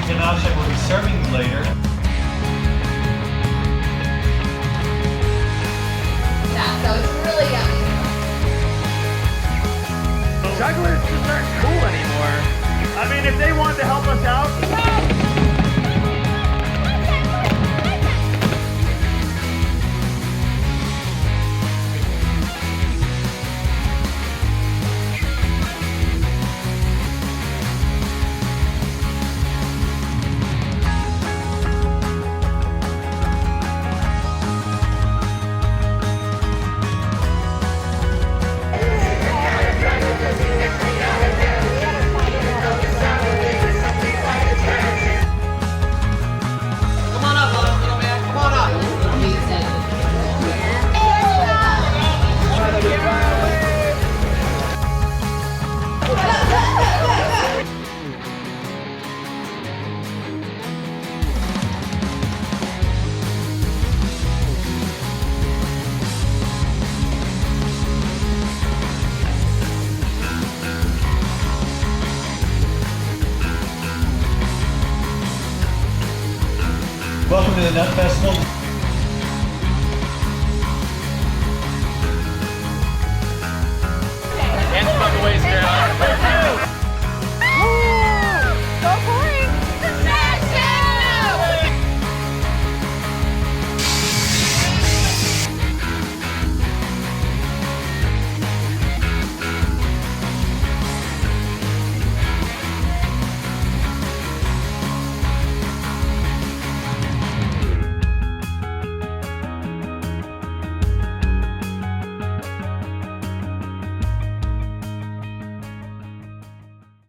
ganache will be serving you later. Yeah, so it's really yummy. Jugglers just aren't cool anymore. I mean, if they wanted to help us out. Welcome to the Nut Festival.